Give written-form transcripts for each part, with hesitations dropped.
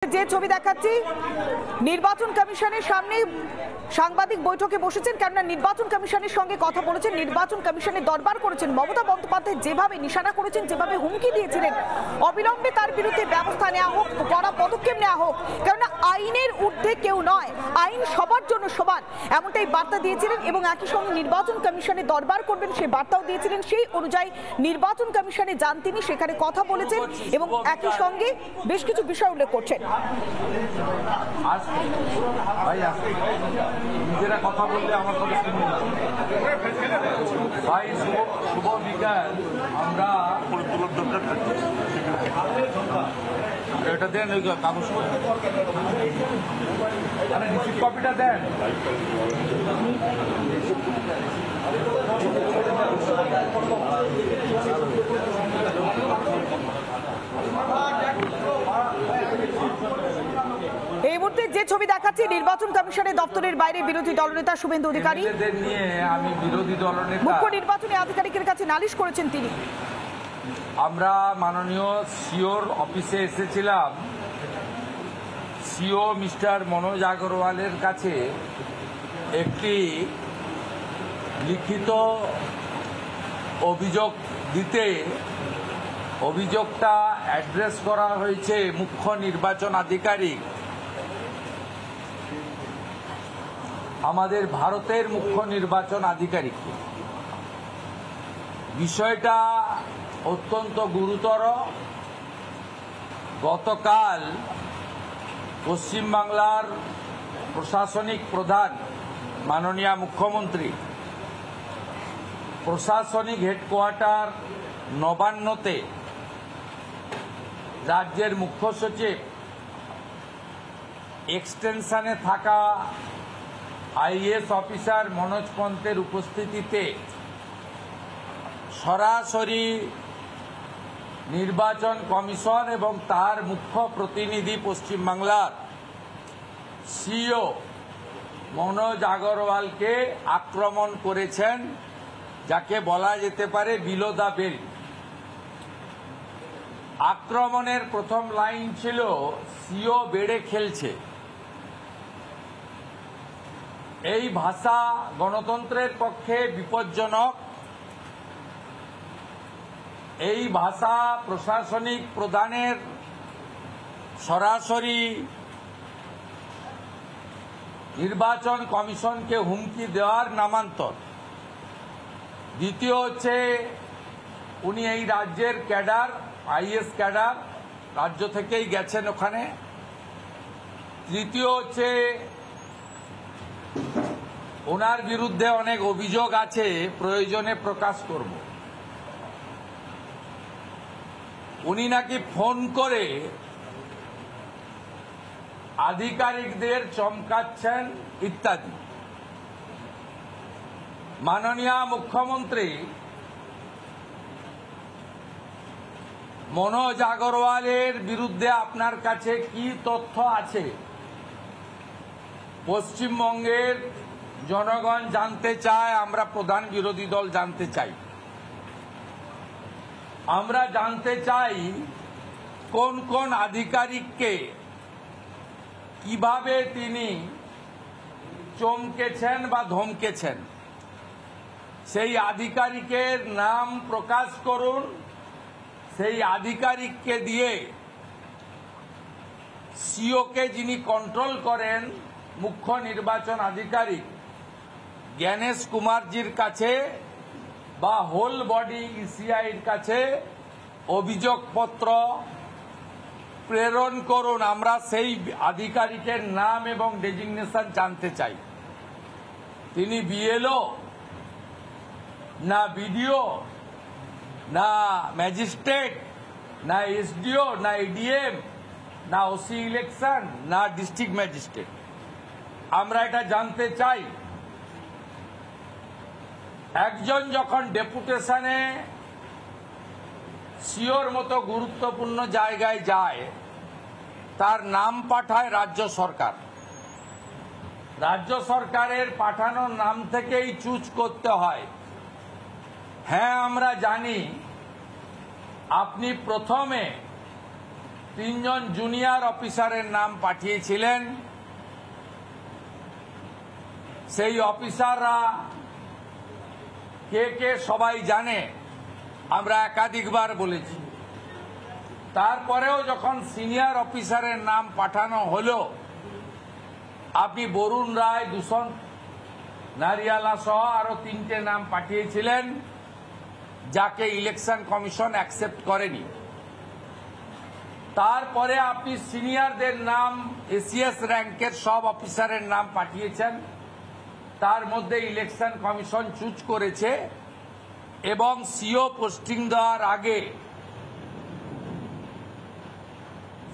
যে ছবি দেখাচ্ছি নির্বাচন কমিশনের সামনে সাংবাদিক বৈঠকে বসেছেন, কেননা নির্বাচন কমিশনের সঙ্গে কথা বলেছেন, নির্বাচন কমিশনের দরবার করেছেন। মমতা বন্দ্যোপাধ্যায় যেভাবে নিশানা করেছেন, যেভাবে হুমকি দিয়েছিলেন, অবিলম্বে তার বিরুদ্ধে ব্যবস্থা নেওয়া হোক, কড়া পদক্ষেপ নেওয়া হোক, কেননা আইনের ঊর্ধ্বে কেউ নয়, আইন সবার জন্য সমান, এমনটাই বার্তা দিয়েছিলেন। এবং একই সঙ্গে নির্বাচন কমিশনের দরবার করবেন সেই বার্তাও দিয়েছিলেন। সেই অনুযায়ী নির্বাচন কমিশনে যান তিনি, সেখানে কথা বলেছেন এবং একই সঙ্গে বেশ কিছু বিষয় উল্লেখ করছেন। নিজেরা কথা বললে আমার কথা শুনুন ভাই। শুভ বিকাল। আমরা এটা দেন, ওই কাগজ রিসিপ্ট কপিটা দেন। এই মুহূর্তে যে ছবি দেখাচ্ছি নির্বাচন কমিশনের দপ্তরের বাইরে বিরোধী দলনেতা শুভেন্দু অধিকারী নিয়ে আমি বিরোধী দলনেতা মুখ্য নির্বাচনী আধিকারিকের কাছে নালিশ করেছেন তিনি। আমরা মাননীয় সিওর অফিসে এসেছিলাম। সিও মিস্টার মনোজ আগরওয়ালের কাছে একটি লিখিত অভিযোগ দিতে অভিযোগটা অ্যাড্রেস করা হয়েছে মুখ্য নির্বাচন আধিকারিক, আমাদের ভারতের মুখ্য নির্বাচন আধিকারিককে। বিষয়টা অত্যন্ত গুরুতর। গতকাল পশ্চিমবাংলার প্রশাসনিক প্রধান মাননীয় মুখ্যমন্ত্রী প্রশাসনিক হেডকোয়ার্টার নবান্নতে রাজ্যের মুখ্য সচিব এক্সটেনশনে থাকা আইএএস অফিসার মনোজ পন্থের উপস্থিতিতে সরাসরি নির্বাচন কমিশন এবং তার মুখ্য প্রতিনিধি পশ্চিমবাংলার সিও মনোজ আগরওয়ালকে আক্রমণ করেছেন, যাকে বলা যেতে পারে বিলো দ্য বেল্ট। আক্রমণের প্রথম লাইন ছিল সিও বেড়ে খেলছে। এই ভাষা গণতন্ত্রের পক্ষে বিপজ্জনক। এই ভাষা প্রশাসনিক প্রধানের সরাসরি নির্বাচন কমিশনকে হুমকি দেওয়ার নামান্তর। দ্বিতীয় হচ্ছে, উনি এই রাজ্যের ক্যাডার, আইএস ক্যাডার, রাজ্য থেকেই গেছেন ওখানে। তৃতীয় হচ্ছে, ওনার বিরুদ্ধে অনেক অভিযোগ আছে, প্রয়োজনে প্রকাশ করব। উনি নাকি ফোন করে আধিকারিকদের চমকাচ্ছেন ইত্যাদি। মাননীয় মুখ্যমন্ত্রী মনোজ আগরওয়ালের বিরুদ্ধে আপনার কাছে কি তথ্য আছে? পশ্চিমবঙ্গের জনগণ জানতে চায়, আমরা প্রধান বিরোধী দল জানতে চাই। আমরা জানতে চাই কোন কোন আধিকারিককে কিভাবে তিনি চমকেছেন বা ধমকেছেন। সেই আধিকারিকের নাম প্রকাশ করুন। সেই আধিকারিককে দিয়ে সিওকে যিনি কন্ট্রোল করেন, মুখ্য নির্বাচন আধিকারিক জ্ঞানেশ কুমারজির কাছে বা হোল বডি ইসিআইর কাছে অভিযোগপত্র প্রেরণ করুন। আমরা সেই আধিকারিকের নাম এবং ডেজিগনেশন জানতে চাই। তিনি বিএলও না বিডিও না ম্যাজিস্ট্রেট না এসডিও না এডিএম না ওসি ইলেকশন না ডিস্ট্রিক্ট ম্যাজিস্ট্রেট, আমরা এটা জানতে চাই। একজন যখন ডেপুটেশনে সিওর মতো গুরুত্বপূর্ণ জায়গায় যায়, তার নাম পাঠায় রাজ্য সরকার। রাজ্য সরকারের পাঠানো নাম থেকেই চুজ করতে হয়। হ্যাঁ, আমরা জানি আপনি প্রথমে তিনজন জুনিয়র অফিসারের নাম পাঠিয়েছিলেন। সেই অফিসাররা কে কে সবাই জানে, আমরা একাধিকবার বলেছি। তারপরেও যখন সিনিয়র অফিসারের নাম পাঠানো হলো, আপনি বরুণ রায়, দুষ্যন্ত নারিয়ালা সহ আরো 3টে নাম পাঠিয়েছিলেন, যাকে ইলেকশন কমিশন অ্যাকসেপ্ট করেনি। তারপরে আপনি সিনিয়রদের নাম, এসিএস র্যাঙ্কের সব অফিসারের নাম পাঠিয়েছেন, তার মধ্যে ইলেকশন কমিশন চুজ করেছে এবং সিও পোস্টিং দেওয়ার আগে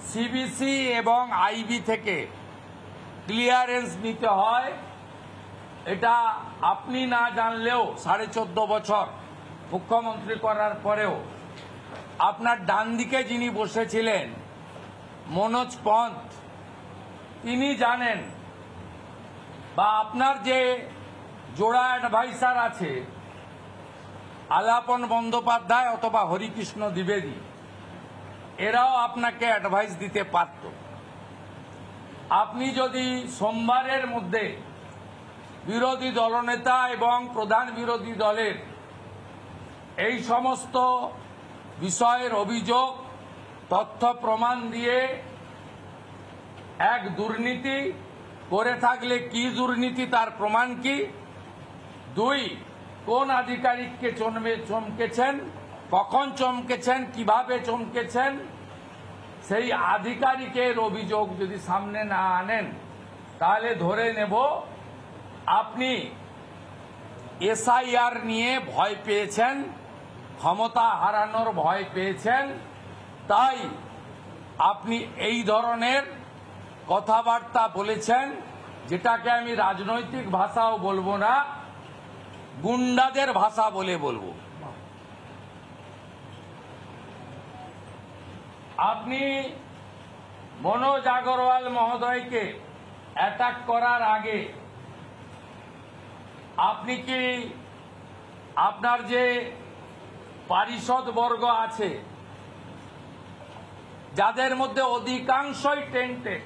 সিবিসি এবং আইবি থেকে ক্লিয়ারেন্স নিতে হয়। এটা আপনি না জানলেও 14.5 বছর মুখ্যমন্ত্রী করার পরেও আপনার ডান দিকে যিনি বসেছিলেন মনোজ পন্থ, তিনি জানেন, বা আপনার যে জোড়া অ্যাডভাইসার আছে আলাপন বন্দ্যোপাধ্যায় অথবা হরিকৃষ্ণ দ্বিবেদী, এরাও আপনাকে অ্যাডভাইস দিতে পারত। আপনি যদি সোমবারের মধ্যে বিরোধী দলনেতা এবং প্রধান বিরোধী দলের এই সমস্ত বিষয়ের অভিযোগ, তথ্য প্রমাণ দিয়ে এক দুর্নীতি করে থাকলে কি দুর্নীতি তার প্রমাণ কি, 2 কোন আধিকারিককে চমকেছেন, কখন চমকেছেন, কিভাবে চমকেছেন, সেই আধিকারিকের অভিযোগ যদি সামনে না আনেন তাহলে ধরে নেব আপনি এসআইআর নিয়ে ভয় পেয়েছেন, ক্ষমতা হারানোর ভয় পেয়েছেন, তাই আপনি এই ধরনের কথাবার্তা বলেছেন, যেটাকে আমি রাজনৈতিক ভাষাও বলবো না, গুন্ডাদের ভাষা বলে বলবো। আপনি মনোজ আগরওয়াল মহোদয়কে অ্যাটাক করার আগে আপনি কি আপনার যে পারিষদ বর্গ আছে, যাদের মধ্যে অধিকাংশই টেন্টেড,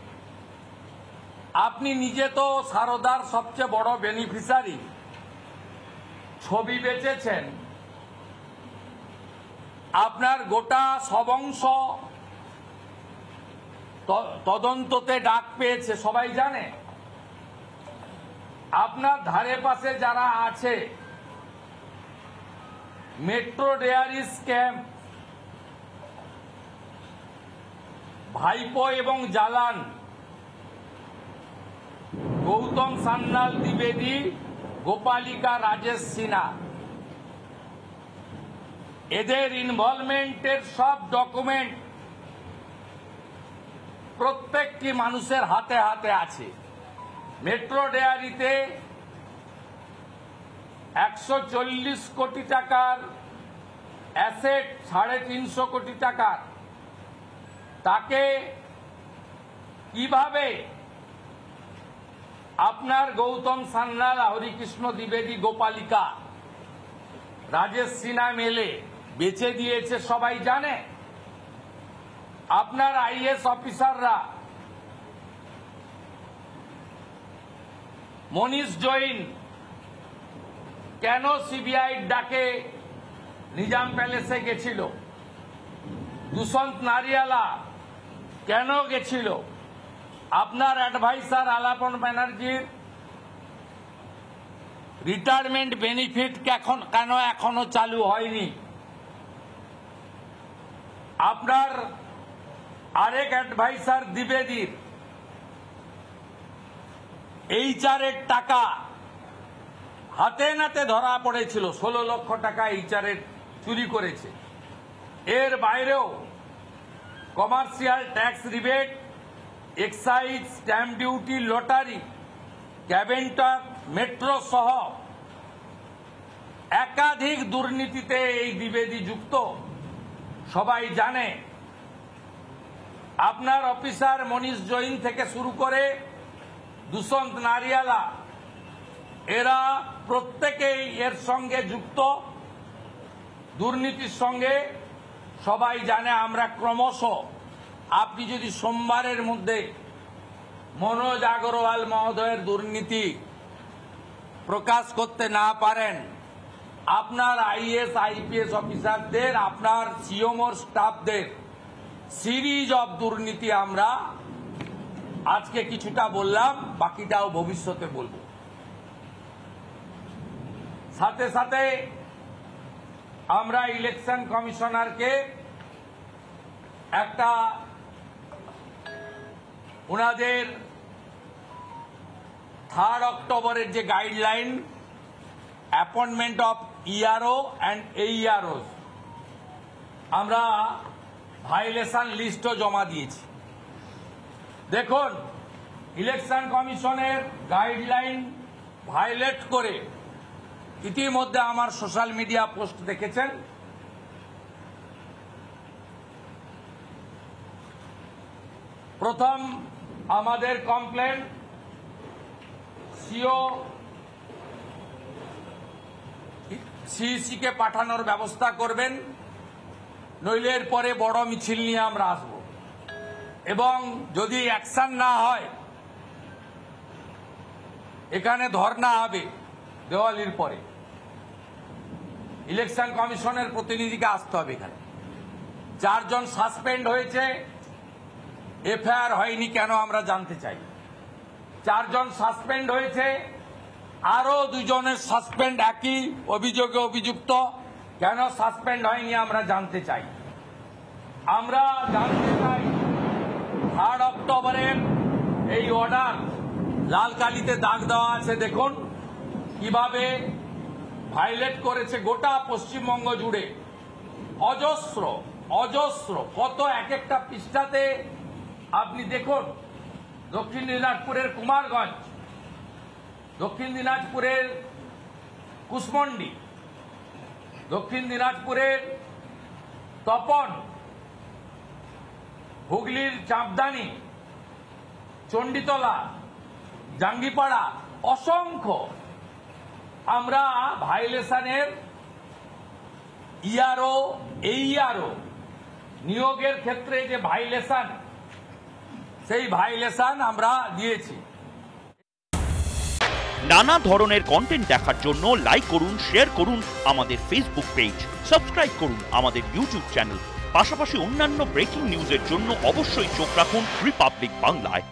আপনি নিজে তো সারদার সবচেয়ে বড় বেনিফিশিয়ারি, ছবি বেচেছেন, আপনার গোটা সবংশ তদন্ততে ডাক পেয়েছে, সবাই জানে। আপনার ধারে পাশে যারা আছে, মেট্রো ডেয়ারি স্ক্যাম, ভাইপো এবং জালান, গৌতম সান্যাল দ্বিবেদী, গোপালিকা রাজেশ সিনহা, এদের ইনভলভমেন্টের সব ডকুমেন্ট প্রত্যেকটি মানুষের হাতে হাতে আছে। মেট্রো ডেয়ারিতে 140 কোটি টাকার অ্যাসেট, 350 কোটি টাকার, তাকে কিভাবে আপনার গৌতম সান্যাল, হরিকৃষ্ণ দ্বিবেদী, গোপালিকা, রাজেশ সিনহা মেলে বেচে দিয়েছে সবাই জানে। আপনার আইএস অফিসাররা, মনীষ জৈন কেন সিবিআই ডাকে নিজাম প্যালেসে গেছিল, দুষ্যন্ত নারিয়ালা কেন গেছিল, আপনার অ্যাডভাইসার আলাপন ব্যানার্জির রিটায়ারমেন্ট বেনিফিট কেন এখনো চালু হয়নি, আপনার আরেক অ্যাডভাইসার দ্বিবেদীর এইচআরের টাকা হাতে নাতে ধরা পড়েছিল, 16 লক্ষ টাকা এইচআরের চুরি করেছে। এর বাইরেও commercial tax rebate, excise, stamp duty, lottery, ক্যাবেন্টার, মেট্রো সহ একাধিক দুর্নীতিতে এই দ্বিবেদী যুক্ত, সবাই জানে। আপনার অফিসার মনীষ জৈন থেকে শুরু করে দুষ্যন্ত নারিয়ালা, এরা প্রত্যেকেই এর সঙ্গে যুক্ত, দুর্নীতির সঙ্গে, সবাই জানে। আমরা ক্রমশ আপনি যদি সোমবারের মধ্যে মনোজ আগরওয়াল মহোদয়ের দুর্নীতি প্রকাশ করতে না পারেন, আপনার আইএস আইপিএস অফিসারদের, আপনার সিওমোর স্টাফদের সিরিজ অফ দুর্নীতি আমরা আজকে কিছুটা বললাম, বাকিটাও ভবিষ্যতে বলবো। সাথে সাথে আমরা ইলেকশন কমিশনারকে একটা ওনাদের 3 অক্টোবরের যে guideline appointment of ERO and AEROs, আমরা ভাইলেশন লিস্টও জমা দিয়েছি। দেখুন, ইলেকশন কমিশনের গাইডলাইন ভায়োলেট করে ইতিমধ্যে আমার সোশ্যাল মিডিয়া পোস্ট দেখেছেন, প্রথম আমাদের কমপ্লেন সিইসি কে পাঠানোর ব্যবস্থা করবেন, নইলে এর পরে বড় মিছিল নিয়ে আমরা আসব, এবং যদি অ্যাকশন না হয় এখানে ধর্ণা হবে দেওয়ালির পরে। ইলেকশন কমিশনের প্রতিনিধিকে আসতে হবে এখানে। 4 জন সাসপেন্ড হয়েছে, এফআইআর হয়নি কেন আমরা জানতে চাই। 4 জন সাসপেন্ড হয়েছে, আরো 2 জনের সাসপেন্ড একই অভিযোগে অভিযুক্ত, কেন সাসপেন্ড হয়নি আমরা জানতে চাই। আমরা জানতে চাই 3 অক্টোবরের এই অর্ডার লাল কালিতে দাগ দেওয়া আছে, দেখুন কিভাবে ভায়োলেট করেছে গোটা পশ্চিমবঙ্গ জুড়ে। অজস্র অজস্র কত এক একটা পৃষ্ঠাতে আপনি দেখুন। দক্ষিণ দিনাজপুরের কুমারগঞ্জ, দক্ষিণ দিনাজপুরের কুশমন্ডি, দক্ষিণ দিনাজপুরের তপন, হুগলির চাঁপদানি, চণ্ডীতলা, জাঙ্গিপাড়া, অসংখ্য আমরা ভাইলেশনের ইআরও এইআরও নিয়োগের ক্ষেত্রে যে ভাইলেশন, সেই ভাইলেশন আমরা দিয়েছি। নানা ধরনের কন্টেন্ট দেখার জন্য লাইক করুন, শেয়ার করুন আমাদের ফেসবুক পেজ, সাবস্ক্রাইব করুন আমাদের ইউটিউব চ্যানেল। পাশাপাশি অন্যান্য ব্রেকিং নিউজের জন্য অবশ্যই চোখ রাখুন রিপাবলিক বাংলায়।